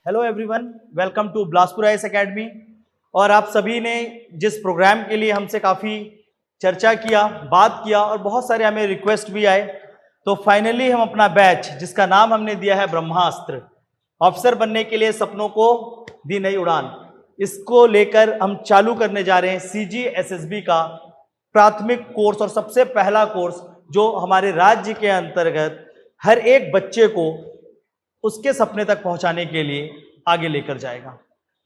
Hello everyone, welcome to Bilaspur IAS academy. और आप सभी ने जिस प्रोग्राम के लिए हमसे काफ़ी चर्चा किया, बात किया और बहुत सारे हमें रिक्वेस्ट भी आए, तो फाइनली हम अपना बैच जिसका नाम हमने दिया है ब्रह्मास्त्र, ऑफिसर बनने के लिए सपनों को दी नई उड़ान, इसको लेकर हम चालू करने जा रहे हैं सीजीएसएसबी का प्राथमिक कोर्स और सबसे पहला कोर्स जो हमारे राज्य के अंतर्गत हर एक बच्चे को उसके सपने तक पहुंचाने के लिए आगे लेकर जाएगा।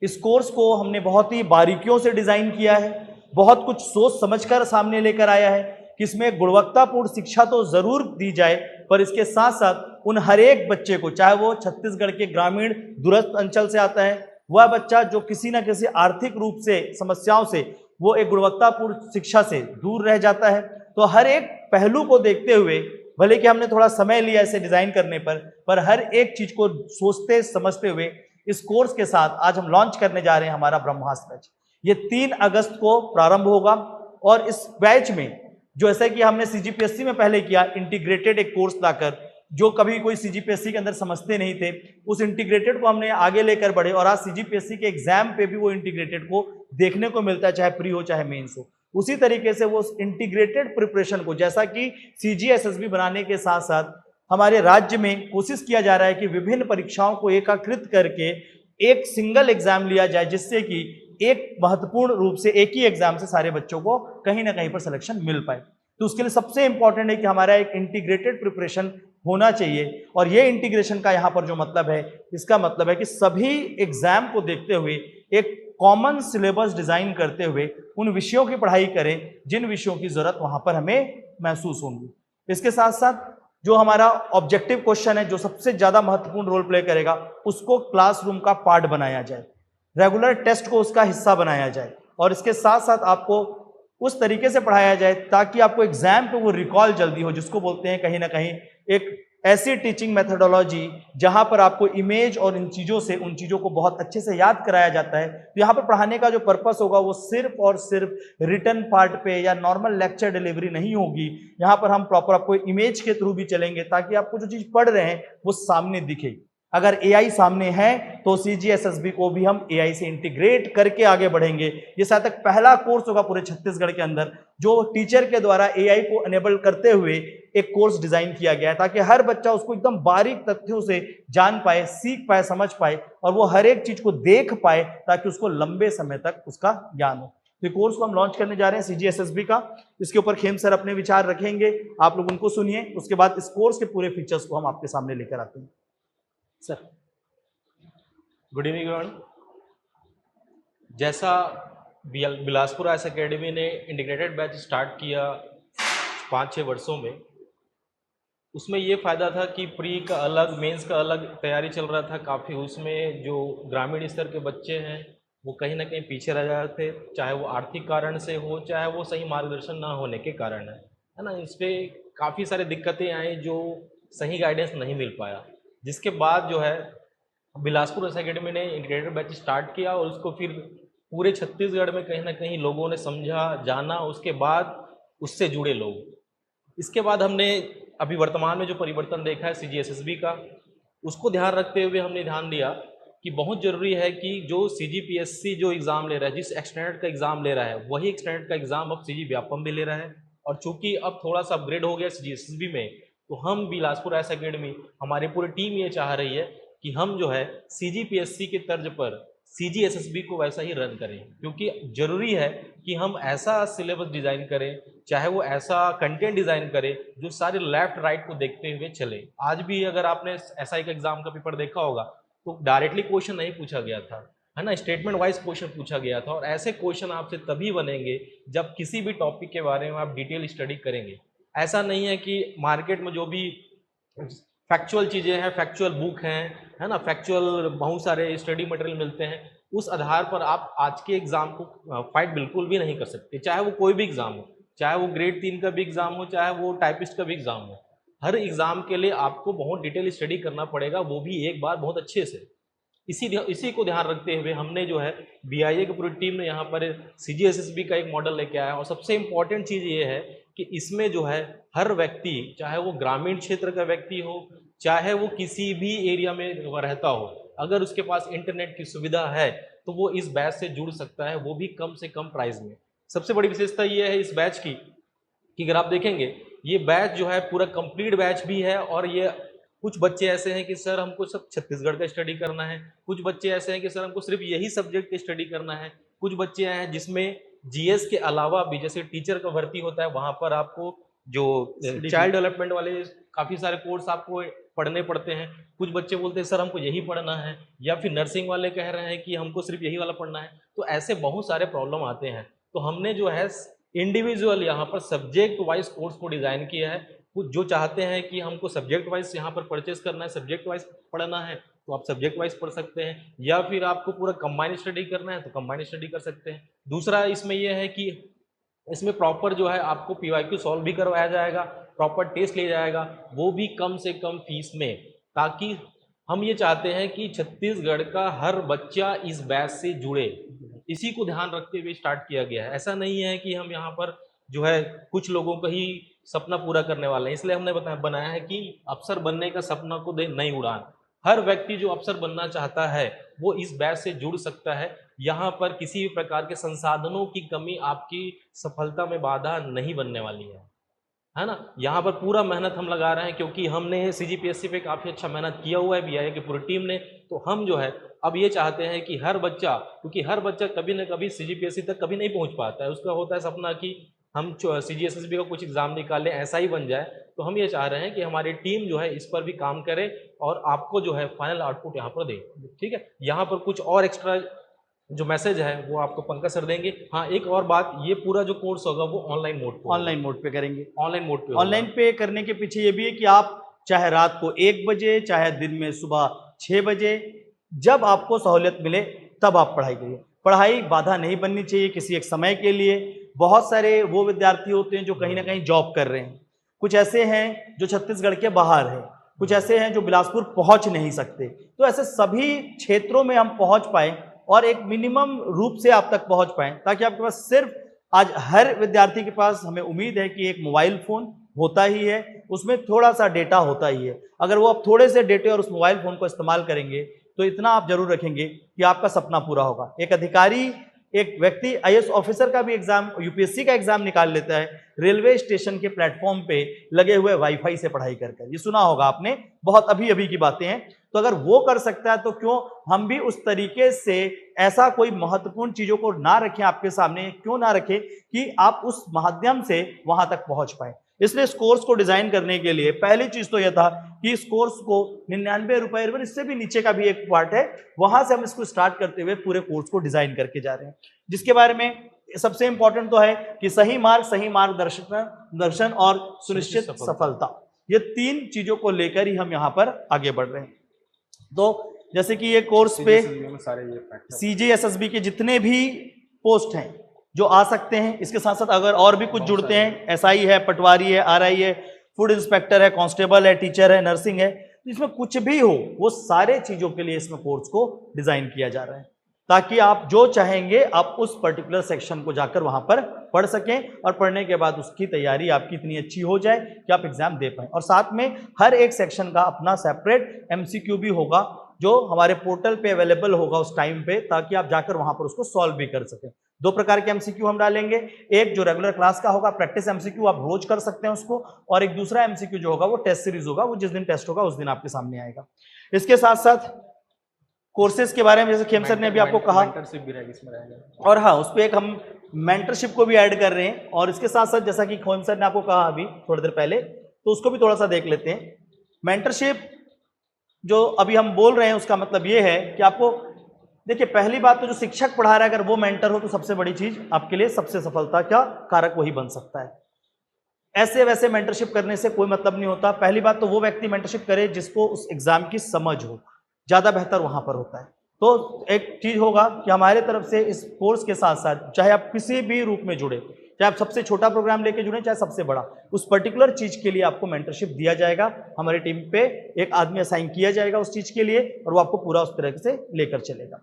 इस कोर्स को हमने बहुत ही बारीकियों से डिजाइन किया है, बहुत कुछ सोच समझकर सामने लेकर आया है कि इसमें गुणवत्तापूर्ण शिक्षा तो जरूर दी जाए, पर इसके साथ साथ उन हर एक बच्चे को, चाहे वो छत्तीसगढ़ के ग्रामीण दूरस्थ अंचल से आता है, वह बच्चा जो किसी न किसी आर्थिक रूप से समस्याओं से वो एक गुणवत्तापूर्ण शिक्षा से दूर रह जाता है, तो हर एक पहलू को देखते हुए, भले कि हमने थोड़ा समय लिया इसे डिजाइन करने पर हर एक चीज को सोचते समझते हुए इस कोर्स के साथ आज हम लॉन्च करने जा रहे हैं हमारा ब्रह्मास्त्र बैच। ये 3 अगस्त को प्रारंभ होगा और इस बैच में जो ऐसा कि हमने सीजीपीएससी में पहले किया, इंटीग्रेटेड एक कोर्स लाकर, जो कभी कोई सीजीपीएससी के अंदर समझते नहीं थे, उस इंटीग्रेटेड को हमने आगे लेकर बढ़े और आज सीजीपीएससी के एग्जाम पे भी वो इंटीग्रेटेड को देखने को मिलता है, चाहे प्री हो चाहे मेंस हो। उसी तरीके से वो इंटीग्रेटेड प्रिपरेशन को, जैसा कि सीजीएसएसबी बनाने के साथ साथ हमारे राज्य में कोशिश किया जा रहा है कि विभिन्न परीक्षाओं को एकीकृत करके एक सिंगल एग्जाम लिया जाए, जिससे कि एक महत्वपूर्ण रूप से एक ही एग्जाम से सारे बच्चों को कहीं ना कहीं पर सिलेक्शन मिल पाए। तो उसके लिए सबसे इंपॉर्टेंट है कि हमारा एक इंटीग्रेटेड प्रिपरेशन होना चाहिए। और ये इंटीग्रेशन का यहाँ पर जो मतलब है, इसका मतलब है कि सभी एग्जाम को देखते हुए एक कॉमन सिलेबस डिजाइन करते हुए उन विषयों की पढ़ाई करें जिन विषयों की जरूरत वहां पर हमें महसूस होंगी। इसके साथ साथ जो हमारा ऑब्जेक्टिव क्वेश्चन है, जो सबसे ज्यादा महत्वपूर्ण रोल प्ले करेगा, उसको क्लासरूम का पार्ट बनाया जाए, रेगुलर टेस्ट को उसका हिस्सा बनाया जाए और इसके साथ साथ आपको उस तरीके से पढ़ाया जाए ताकि आपको एग्जाम पे वो रिकॉल जल्दी हो, जिसको बोलते हैं कहीं ना कहीं एक ऐसी टीचिंग मेथडोलॉजी जहां पर आपको इमेज और इन चीजों से उन चीजों को बहुत अच्छे से याद कराया जाता है। तो यहाँ पर पढ़ाने का जो पर्पस होगा वो सिर्फ और सिर्फ रिटन पार्ट पे या नॉर्मल लेक्चर डिलीवरी नहीं होगी। यहाँ पर हम प्रॉपर आपको इमेज के थ्रू भी चलेंगे ताकि आपको जो चीज पढ़ रहे हैं वो सामने दिखे। अगर एआई सामने है तो सीजीएसएसबी को भी हम एआई से इंटीग्रेट करके आगे बढ़ेंगे। ये शायद तक पहला कोर्स होगा पूरे छत्तीसगढ़ के अंदर जो टीचर के द्वारा एआई को अनेबल करते हुए एक कोर्स डिजाइन किया गया है, ताकि हर बच्चा उसको एकदम बारीक तथ्यों से जान पाए, सीख पाए, समझ पाए और वो हर एक चीज को देख पाए ताकि उसको लंबे समय तक उसका ज्ञान हो। तो कोर्स को हम लॉन्च करने जा रहे हैं सीजीएसएसबी का। इसके ऊपर खेम सर अपने विचार रखेंगे, आप लोग उनको सुनिए। उसके बाद इस कोर्स के पूरे फीचर्स को हम आपके सामने लेकर आते हैं। Sir good evening everyone. जैसा बिलासपुर आईएएस एकेडमी ने इंटीग्रेटेड बैच स्टार्ट किया 5-6 वर्षों में, उसमें ये फ़ायदा था कि प्री का अलग, मेंस का अलग तैयारी चल रहा था काफ़ी। उसमें जो ग्रामीण स्तर के बच्चे हैं वो कहीं ना कहीं पीछे रह जाते थे, चाहे वो आर्थिक कारण से हो, चाहे वो सही मार्गदर्शन ना होने के कारण है ना। इस पर काफ़ी सारी दिक्कतें आई जो सही गाइडेंस नहीं मिल पाया, जिसके बाद जो है बिलासपुर आईएएस एकेडमी ने इंटीग्रेटेड बैच स्टार्ट किया और उसको फिर पूरे छत्तीसगढ़ में कहीं ना कहीं लोगों ने समझा, जाना, उसके बाद उससे जुड़े लोग। इसके बाद हमने अभी वर्तमान में जो परिवर्तन देखा है सीजीएसएसबी का, उसको ध्यान रखते हुए हमने ध्यान दिया कि बहुत ज़रूरी है कि जो सीजीपीएससी जो एग्ज़ाम ले रहा है, जिस एक्सटेंडेड का एग्ज़ाम ले रहा है, वही एक्सटेंडेड का एग्ज़ाम अब सीजी व्यापम भी ले रहा है। और चूँकि अब थोड़ा सा अपग्रेड हो गया सीजीएसएसबी में, तो हम बिलासपुर आईएएस एकेडमी, हमारी पूरी टीम ये चाह रही है कि हम जो है सीजीपीएससी के तर्ज पर सीजीएसएसबी को वैसा ही रन करें, क्योंकि ज़रूरी है कि हम ऐसा सिलेबस डिज़ाइन करें, चाहे वो ऐसा कंटेंट डिज़ाइन करें जो सारे लेफ्ट राइट को देखते हुए चले। आज भी अगर आपने एसआई का एग्ज़ाम का पेपर देखा होगा तो डायरेक्टली क्वेश्चन नहीं पूछा गया था, है ना, स्टेटमेंट वाइज क्वेश्चन पूछा गया था। और ऐसे क्वेश्चन आपसे तभी बनेंगे जब किसी भी टॉपिक के बारे में आप डिटेल स्टडी करेंगे। ऐसा नहीं है कि मार्केट में जो भी फैक्चुअल चीज़ें हैं, फैक्चुअल बुक हैं, है ना, फैक्चुअल बहुत सारे स्टडी मटेरियल मिलते हैं, उस आधार पर आप आज के एग्ज़ाम को फाइट बिल्कुल भी नहीं कर सकते। चाहे वो कोई भी एग्ज़ाम हो, चाहे वो ग्रेड 3 का भी एग्ज़ाम हो, चाहे वो टाइपिस्ट का भी एग्ज़ाम हो, हर एग्ज़ाम के लिए आपको बहुत डिटेल स्टडी करना पड़ेगा, वो भी एक बार बहुत अच्छे से। इसी को ध्यान रखते हुए हमने जो है बीआईए की पूरी टीम ने यहाँ पर सीजीएसएसबी का एक मॉडल लेके आया। और सबसे इम्पॉर्टेंट चीज़ ये है कि इसमें जो है हर व्यक्ति, चाहे वो ग्रामीण क्षेत्र का व्यक्ति हो, चाहे वो किसी भी एरिया में रहता हो, अगर उसके पास इंटरनेट की सुविधा है तो वो इस बैच से जुड़ सकता है, वो भी कम से कम प्राइस में। सबसे बड़ी विशेषता ये है इस बैच की कि अगर आप देखेंगे ये बैच जो है पूरा कंप्लीट बैच भी है, और ये कुछ बच्चे ऐसे हैं कि सर हमको सब छत्तीसगढ़ का स्टडी करना है, कुछ बच्चे ऐसे हैं कि सर हमको सिर्फ यही सब्जेक्ट स्टडी करना है, कुछ बच्चे हैं जिसमें जीएस के अलावा भी जैसे टीचर का भर्ती होता है वहाँ पर आपको जो चाइल्ड डेवलपमेंट वाले काफ़ी सारे कोर्स आपको पढ़ने पड़ते हैं। कुछ बच्चे बोलते हैं सर हमको यही पढ़ना है, या फिर नर्सिंग वाले कह रहे हैं कि हमको सिर्फ यही वाला पढ़ना है। तो ऐसे बहुत सारे प्रॉब्लम आते हैं, तो हमने जो है इंडिविजुअल यहाँ पर सब्जेक्ट वाइज कोर्स को डिज़ाइन किया है। कुछ जो चाहते हैं कि हमको सब्जेक्ट वाइज यहाँ पर परचेस करना है, सब्जेक्ट वाइज पढ़ना है, तो आप सब्जेक्ट वाइज पढ़ सकते हैं, या फिर आपको पूरा कंबाइंड स्टडी करना है तो कंबाइंड स्टडी कर सकते हैं। दूसरा इसमें यह है कि इसमें प्रॉपर जो है आपको पीवाईक्यू सॉल्व भी करवाया जाएगा, प्रॉपर टेस्ट लिया जाएगा, वो भी कम से कम फीस में, ताकि हम ये चाहते हैं कि छत्तीसगढ़ का हर बच्चा इस बैच से जुड़े। इसी को ध्यान रखते हुए स्टार्ट किया गया है। ऐसा नहीं है कि हम यहाँ पर जो है कुछ लोगों का ही सपना पूरा करने वाले हैं, इसलिए हमने बनाया है कि अफसर बनने का सपना को दे नई उड़ान। हर व्यक्ति जो अफसर बनना चाहता है वो इस बैच से जुड़ सकता है। यहाँ पर किसी भी प्रकार के संसाधनों की कमी आपकी सफलता में बाधा नहीं बनने वाली है ना। यहाँ पर पूरा मेहनत हम लगा रहे हैं, क्योंकि हमने सीजीपीएससी पे काफ़ी अच्छा मेहनत किया हुआ है बीआईए की पूरी टीम ने। तो हम जो है अब ये चाहते हैं कि हर बच्चा, क्योंकि हर बच्चा कभी न कभी सीजीपीएससी तक कभी नहीं पहुँच पाता है, उसका होता है सपना कि हम सीजीएसएसबी का कुछ एग्ज़ाम निकालें, ऐसा ही बन जाए। तो हम ये चाह रहे हैं कि हमारी टीम जो है इस पर भी काम करे और आपको जो है फाइनल आउटपुट यहाँ पर दे। ठीक है, यहाँ पर कुछ और एक्स्ट्रा जो मैसेज है वो आपको पंकज सर देंगे। हाँ, एक और बात, ये पूरा जो कोर्स होगा वो ऑनलाइन मोड पे करेंगे। ऑनलाइन मोड पे ऑनलाइन पे करने के पीछे ये भी है कि आप चाहे रात को 1 बजे, चाहे दिन में सुबह 6 बजे, जब आपको सहूलियत मिले तब आप पढ़ाई करिए। पढ़ाई बाधा नहीं बननी चाहिए किसी एक समय के लिए। बहुत सारे वो विद्यार्थी होते हैं जो कहीं ना कहीं जॉब कर रहे हैं, कुछ ऐसे हैं जो छत्तीसगढ़ के बाहर हैं, कुछ ऐसे हैं जो बिलासपुर पहुंच नहीं सकते। तो ऐसे सभी क्षेत्रों में हम पहुंच पाएँ और एक मिनिमम रूप से आप तक पहुंच पाएँ, ताकि आपके पास सिर्फ, आज हर विद्यार्थी के पास हमें उम्मीद है कि एक मोबाइल फ़ोन होता ही है, उसमें थोड़ा सा डेटा होता ही है। अगर वो आप थोड़े से डेटे और उस मोबाइल फ़ोन को इस्तेमाल करेंगे तो इतना आप जरूर रखेंगे कि आपका सपना पूरा होगा। एक अधिकारी, एक व्यक्ति आईएएस ऑफिसर का भी एग्जाम, यूपीएससी का एग्जाम निकाल लेता है रेलवे स्टेशन के प्लेटफॉर्म पे लगे हुए वाईफाई से पढ़ाई कर। ये सुना होगा आपने, बहुत अभी की बातें हैं। तो अगर वो कर सकता है तो क्यों हम भी उस तरीके से ऐसा कोई महत्वपूर्ण चीजों को ना रखें आपके सामने, क्यों ना रखें कि आप उस माध्यम से वहां तक पहुंच पाए। इसलिए इस कोर्स को डिजाइन करने के लिए पहली चीज तो यह था कि इस कोर्स को 99 रुपए, इससे भी नीचे का भी एक पार्ट है, वहां से हम इसको स्टार्ट करते हुए पूरे कोर्स को डिजाइन करके जा रहे हैं, जिसके बारे में सबसे इंपॉर्टेंट तो है कि सही मार्ग, सही मार्गदर्शन और सुनिश्चित सफलता, ये 3 चीजों को लेकर ही हम यहाँ पर आगे बढ़ रहे हैं। तो जैसे कि ये कोर्स पे सीजीएसएसबी के जितने भी पोस्ट हैं जो आ सकते हैं, इसके साथ साथ अगर और भी कुछ जुड़ते हैं, एसआई है, पटवारी है, आरआई है, फूड इंस्पेक्टर है, कांस्टेबल है, टीचर है, नर्सिंग है, तो इसमें कुछ भी हो वो सारे चीजों के लिए इसमें कोर्स को डिजाइन किया जा रहा है, ताकि आप जो चाहेंगे आप उस पर्टिकुलर सेक्शन को जाकर वहां पर पढ़ सकें और पढ़ने के बाद उसकी तैयारी आपकी इतनी अच्छी हो जाए कि आप एग्जाम दे पाएं। और साथ में हर एक सेक्शन का अपना सेपरेट एमसीक्यू भी होगा जो हमारे पोर्टल पे अवेलेबल होगा उस टाइम पे, ताकि आप जाकर वहां पर उसको सॉल्व भी कर सकें। 2 प्रकार के एमसीक्यू हम डालेंगे, एक जो रेगुलर क्लास का होगा, प्रैक्टिस एमसीक्यू, आप रोज कर सकते हैं उसको, और एक दूसरा एमसीक्यू जो होगा वो टेस्ट सीरीज होगा, वो जिस दिन टेस्ट होगा उस दिन आपके सामने आएगा। इसके साथ साथ कोर्सेज के बारे में जैसे खेम सर ने भी आपको कहा, मेंटरशिप भी रहेगी इसमें रहेगा, और हाँ उस पर एक हम मेंटरशिप को भी ऐड कर रहे हैं। और इसके साथ साथ जैसा कि खेम सर ने आपको कहा अभी थोड़ी देर पहले, तो उसको भी थोड़ा सा देख लेते हैं। मेंटरशिप जो अभी हम बोल रहे हैं उसका मतलब ये है कि आपको देखिए, पहली बात तो जो शिक्षक पढ़ा रहा है अगर वो मेंटर हो तो सबसे बड़ी चीज आपके लिए, सबसे सफलता का कारक वही बन सकता है। ऐसे वैसे मेंटरशिप करने से कोई मतलब नहीं होता। पहली बात तो वो व्यक्ति मेंटरशिप करे जिसको उस एग्जाम की समझ हो, ज्यादा बेहतर वहां पर होता है। तो एक चीज होगा कि हमारे तरफ से इस कोर्स के साथ साथ चाहे आप किसी भी रूप में जुड़े, चाहे आप सबसे छोटा प्रोग्राम लेके जुड़े चाहे सबसे बड़ा, उस पर्टिकुलर चीज के लिए आपको मेंटरशिप दिया जाएगा। हमारी टीम पे एक आदमी असाइन किया जाएगा उस चीज के लिए और वो आपको पूरा उस तरह से लेकर चलेगा।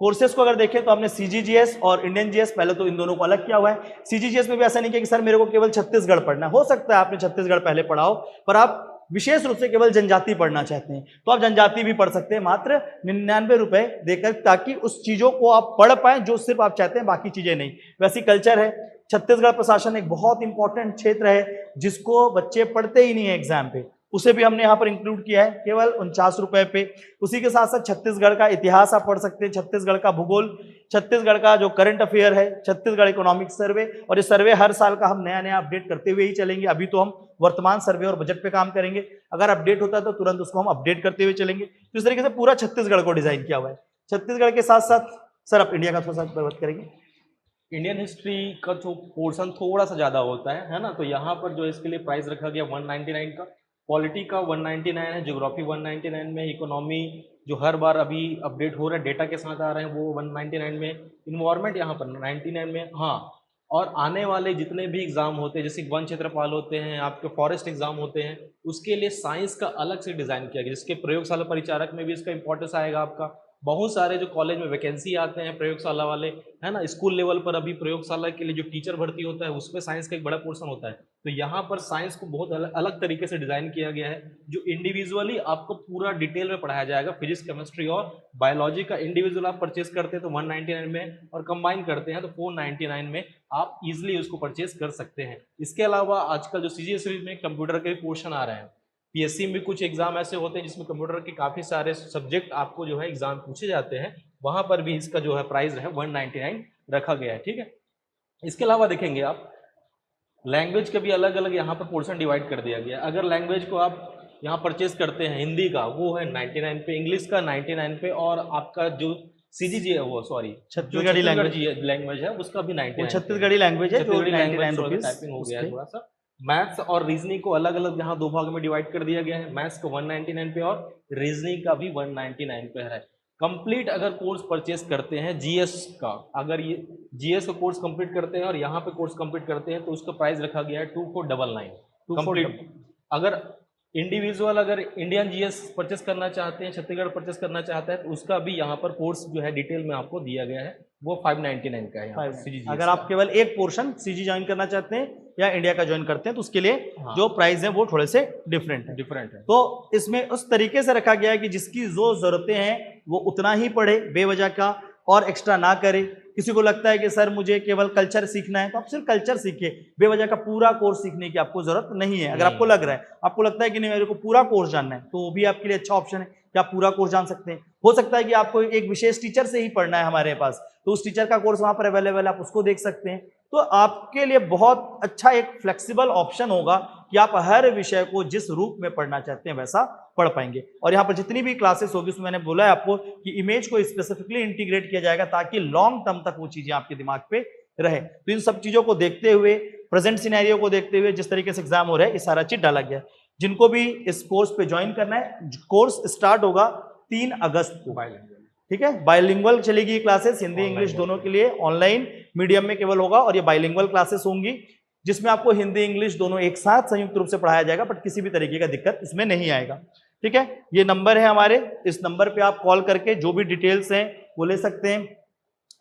कोर्सेज को अगर देखें तो हमने सीजीजीएस और इंडियन जीएस पहले तो इन दोनों को अलग किया हुआ है। सीजीजीएस में भी ऐसा नहीं किया कि सर मेरे को केवल छत्तीसगढ़ पढ़ना है। हो सकता है आपने छत्तीसगढ़ पहले पढ़ा हो, पर आप विशेष रूप से केवल जनजाति पढ़ना चाहते हैं तो आप जनजाति भी पढ़ सकते हैं मात्र 99 रुपए देकर, ताकि उस चीज़ों को आप पढ़ पाएं जो सिर्फ आप चाहते हैं, बाकी चीज़ें नहीं। वैसी कल्चर है। छत्तीसगढ़ प्रशासन एक बहुत इंपॉर्टेंट क्षेत्र है जिसको बच्चे पढ़ते ही नहीं है एग्जाम पे, उसे भी हमने यहाँ पर इंक्लूड किया है केवल 49 रुपए पे। उसी के साथ साथ छत्तीसगढ़ का इतिहास आप पढ़ सकते हैं, छत्तीसगढ़ का भूगोल, छत्तीसगढ़ का जो करंट अफेयर है, छत्तीसगढ़ इकोनॉमिक सर्वे, और ये सर्वे हर साल का हम नया नया अपडेट करते हुए ही चलेंगे। अभी तो हम वर्तमान सर्वे और बजट पे काम करेंगे, अगर अपडेट होता है तो तुरंत उसको हम अपडेट करते हुए चलेंगे। तो इस तरीके से पूरा छत्तीसगढ़ को डिजाइन किया हुआ है। छत्तीसगढ़ के साथ साथ सर आप इंडिया का थोड़ा सा बात करेंगे। इंडियन हिस्ट्री का जो पोर्शन थोड़ा सा ज़्यादा होता है ना, तो यहाँ पर जो इसके लिए प्राइस रखा गया 199 का, पॉलिटी का 199 है, ज्योग्राफी 199 में, इकोनॉमी जो हर बार अभी अपडेट हो रहा है डेटा के साथ आ रहे हैं वो 199 में, इन्वायरमेंट यहाँ पर 99 में। हाँ, और आने वाले जितने भी एग्ज़ाम होते हैं जैसे वन क्षेत्रपाल होते हैं, आपके फॉरेस्ट एग्ज़ाम होते हैं, उसके लिए साइंस का अलग से डिज़ाइन किया गया, जिसके प्रयोगशाला परिचारक में भी इसका इंपॉर्टेंस आएगा आपका। बहुत सारे जो कॉलेज में वैकेंसी आते हैं प्रयोगशाला वाले, है ना, स्कूल लेवल पर अभी प्रयोगशाला के लिए जो टीचर भर्ती होता है उसमें साइंस का एक बड़ा पोर्शन होता है। तो यहाँ पर साइंस को बहुत अलग तरीके से डिज़ाइन किया गया है, जो इंडिविजुअली आपको पूरा डिटेल में पढ़ाया जाएगा। फिजिक्स, केमिस्ट्री और बायोलॉजी का इंडिविजुअल आप परचेज करते हैं तो 199 में, और कंबाइन करते हैं तो 499 में आप इजिली उसको परचेज कर सकते हैं। इसके अलावा आजकल जो CGSE में कंप्यूटर के पोर्शन आ रहे हैं, PSC में कुछ एग्जाम ऐसे होते हैं जिसमें कंप्यूटर के काफ़ी सारे सब्जेक्ट आपको जो है एग्जाम पूछे जाते हैं, वहाँ पर भी इसका जो है प्राइस है 199 रखा गया है। ठीक है, इसके अलावा देखेंगे आप लैंग्वेज का भी अलग अलग यहाँ पर पोर्शन डिवाइड कर दिया गया है। अगर लैंग्वेज को आप यहाँ परचेज करते हैं, हिंदी का वो है 99 पे, इंग्लिश का 99 पे, और आपका जो CGG है वो छत्तीसगढ़ी लैंग्वेज है उसका भी 99। छत्तीसगढ़ी लैंग्वेज है जो 99 टाइपिंग हो गया है थोड़ा सा। मैथ्स और रीजनिंग को अलग अलग यहाँ दो भाग में डिवाइड कर दिया गया है। मैथ्स को 199 पे और रीजनिंग का भी 199 पे है। कंप्लीट अगर कोर्स परचेस करते हैं GS का, अगर ये GS का कोर्स कंप्लीट करते हैं और यहाँ पे कोर्स कंप्लीट करते हैं तो उसका प्राइस रखा गया है 2499 कंप्लीट। अगर इंडिविजुअल अगर इंडियन GS परचेस करना चाहते हैं, छत्तीसगढ़ परचेस करना चाहता है तो उसका भी यहाँ पर कोर्स जो है डिटेल में आपको दिया गया है, वो 599 का है। CG अगर आप केवल एक पोर्शन CG ज्वाइन करना चाहते हैं या इंडिया का ज्वाइन करते हैं तो उसके लिए जो प्राइस है वो थोड़े से डिफरेंट है। तो इसमें उस तरीके से रखा गया है कि जिसकी जो जरूरतें हैं वो उतना ही पढ़े, बेवजह का और एक्स्ट्रा ना करे। किसी को लगता है कि सर मुझे केवल कल्चर सीखना है तो आप सिर्फ कल्चर सीखिए, बेवजह का पूरा कोर्स सीखने की आपको जरूरत नहीं है। अगर आपको लग रहा है, आपको लगता है कि नहीं मेरे को पूरा कोर्स जानना है, तो वो भी आपके लिए अच्छा ऑप्शन है कि आप पूरा कोर्स जान सकते हैं। हो सकता है कि आपको एक विशेष टीचर से ही पढ़ना है हमारे पास, तो उस टीचर का कोर्स वहां पर अवेलेबल है, आप उसको देख सकते हैं। तो आपके लिए बहुत अच्छा एक फ्लेक्सिबल ऑप्शन होगा कि आप हर विषय को जिस रूप में पढ़ना चाहते हैं वैसा पढ़ पाएंगे। और यहाँ पर जितनी भी क्लासेस होगी उसमें मैंने बोला है आपको कि इमेज को स्पेसिफिकली इंटीग्रेट किया जाएगा ताकि लॉन्ग टर्म तक वो चीजें आपके दिमाग पे रहे। तो इन सब चीजों को देखते हुए, प्रेजेंट सिनेरियो को देखते हुए, जिस तरीके से एग्जाम हो रहा है, ये सारा चीज डाला गया। जिनको भी इस कोर्स पे ज्वाइन करना है, कोर्स स्टार्ट होगा 3 अगस्त को, ठीक है। बाइलिंगुअल चलेगी क्लासेस, हिंदी इंग्लिश दोनों के लिए, ऑनलाइन मीडियम में केवल होगा, और ये बाइलिंगुअल क्लासेस होंगी जिसमें आपको हिंदी इंग्लिश दोनों एक साथ संयुक्त रूप से पढ़ाया जाएगा, बट किसी भी तरीके का दिक्कत इसमें नहीं आएगा। ठीक है, ये नंबर है हमारे, इस नंबर पे आप कॉल करके जो भी डिटेल्स हैं वो ले सकते हैं।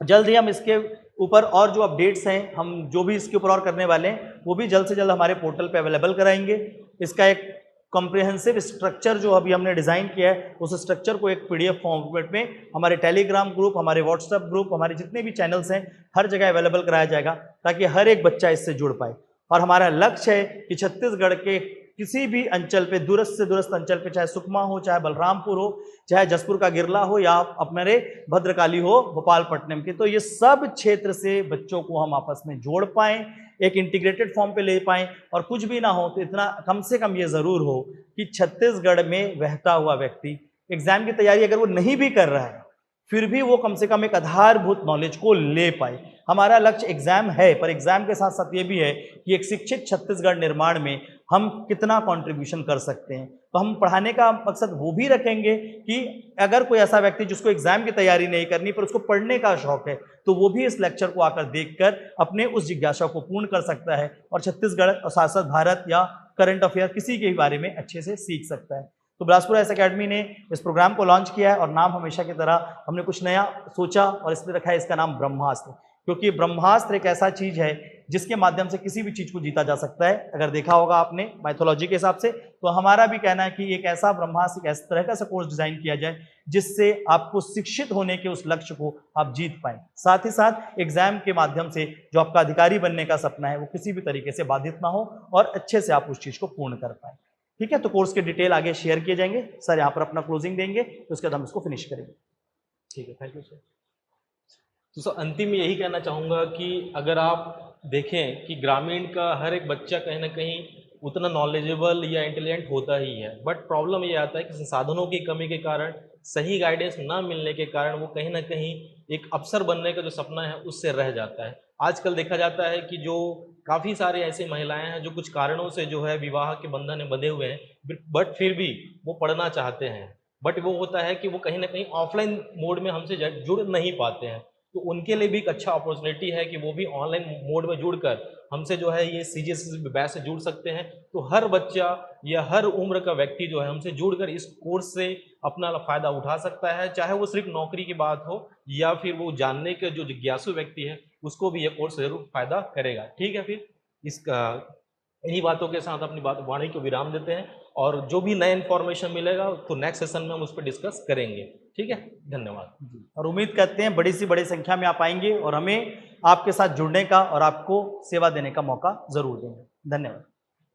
जल्द ही हम इसके ऊपर और जो अपडेट्स हैं, हम जो भी इसके ऊपर और करने वाले हैं वो भी जल्द से जल्द हमारे पोर्टल पे अवेलेबल कराएंगे। इसका एक कॉम्प्रिहेंसिव स्ट्रक्चर जो अभी हमने डिज़ाइन किया है, उस स्ट्रक्चर को एक PDF फॉर्मेट में हमारे टेलीग्राम ग्रुप, हमारे व्हाट्सएप ग्रुप, हमारे जितने भी चैनल्स हैं हर जगह अवेलेबल कराया जाएगा ताकि हर एक बच्चा इससे जुड़ पाए। और हमारा लक्ष्य है कि छत्तीसगढ़ के किसी भी अंचल पे, दूरस्थ से दूरस्थ अंचल पे, चाहे सुकमा हो, चाहे बलरामपुर हो, चाहे जसपुर का गिरला हो, या अपने भद्रकाली हो भोपालपट्टनम के, तो ये सब क्षेत्र से बच्चों को हम आपस में जोड़ पाएं, एक इंटीग्रेटेड फॉर्म पे ले पाएं। और कुछ भी ना हो तो इतना कम से कम ये ज़रूर हो कि छत्तीसगढ़ में बहता हुआ व्यक्ति एग्जाम की तैयारी अगर वो नहीं भी कर रहा है फिर भी वो कम से कम एक आधारभूत नॉलेज को ले पाए। हमारा लक्ष्य एग्जाम है, पर एग्जाम के साथ साथ ये भी है कि एक शिक्षित छत्तीसगढ़ निर्माण में हम कितना कंट्रीब्यूशन कर सकते हैं। तो हम पढ़ाने का मकसद वो भी रखेंगे कि अगर कोई ऐसा व्यक्ति जिसको एग्जाम की तैयारी नहीं करनी पर उसको पढ़ने का शौक है, तो वो भी इस लेक्चर को आकर देखकर अपने उस जिज्ञासा को पूर्ण कर सकता है और छत्तीसगढ़ और साथ साथ भारत या करंट अफेयर किसी के बारे में अच्छे से सीख सकता है। तो बिलासपुर आईएएस अकेडमी ने इस प्रोग्राम को लॉन्च किया है और नाम हमेशा की तरह हमने कुछ नया सोचा और इसलिए रखा है इसका नाम ब्रह्मास्त्र। क्योंकि ब्रह्मास्त्र एक ऐसा चीज है जिसके माध्यम से किसी भी चीज को जीता जा सकता है। अगर देखा होगा आपने माइथोलॉजी के हिसाब से, तो हमारा भी कहना है कि एक ऐसा ब्रह्मास्त्र, एक इस तरह का कोर्स डिजाइन किया जाए जिससे आपको शिक्षित होने के उस लक्ष्य को आप जीत पाए, साथ ही साथ एग्जाम के माध्यम से जो आपका अधिकारी बनने का सपना है वो किसी भी तरीके से बाधित ना हो और अच्छे से आप उस चीज को पूर्ण कर पाए। ठीक है, तो कोर्स के डिटेल आगे शेयर किए जाएंगे। सर यहाँ पर अपना क्लोजिंग देंगे, तो उसके बाद हम इसको फिनिश करेंगे। ठीक है, थैंक यू सर। तो सर अंतिम में यही कहना चाहूँगा कि अगर आप देखें कि ग्रामीण का हर एक बच्चा कहीं ना कहीं उतना नॉलेजेबल या इंटेलिजेंट होता ही है, बट प्रॉब्लम ये आता है कि संसाधनों की कमी के कारण, सही गाइडेंस ना मिलने के कारण वो कहीं ना कहीं एक अफसर बनने का जो सपना है उससे रह जाता है। आजकल देखा जाता है कि जो काफ़ी सारे ऐसी महिलाएं हैं जो कुछ कारणों से जो है विवाह के बंधन में बंधे हुए हैं, बट फिर भी वो पढ़ना चाहते हैं, बट वो होता है कि वो कहीं ना कहीं ऑफलाइन मोड में हमसे जुड़ नहीं पाते हैं। तो उनके लिए भी एक अच्छा अपॉर्चुनिटी है कि वो भी ऑनलाइन मोड में जुड़कर हमसे जो है ये CGSSB बैच से जुड़ सकते हैं। तो हर बच्चा या हर उम्र का व्यक्ति जो है हमसे जुड़कर इस कोर्स से अपना फ़ायदा उठा सकता है, चाहे वो सिर्फ नौकरी की बात हो या फिर वो जानने के जो जिज्ञासु व्यक्ति है उसको भी ये कोर्स ज़रूर फ़ायदा करेगा। ठीक है, फिर इसका इन्हीं बातों के साथ अपनी वाणी को विराम देते हैं और जो भी नया इन्फॉर्मेशन मिलेगा तो नेक्स्ट सेशन में हम उस पर डिस्कस करेंगे। ठीक है, धन्यवाद। और उम्मीद करते हैं बड़ी से बड़ी संख्या में आप आएंगे और हमें आपके साथ जुड़ने का और आपको सेवा देने का मौका जरूर देंगे। धन्यवाद।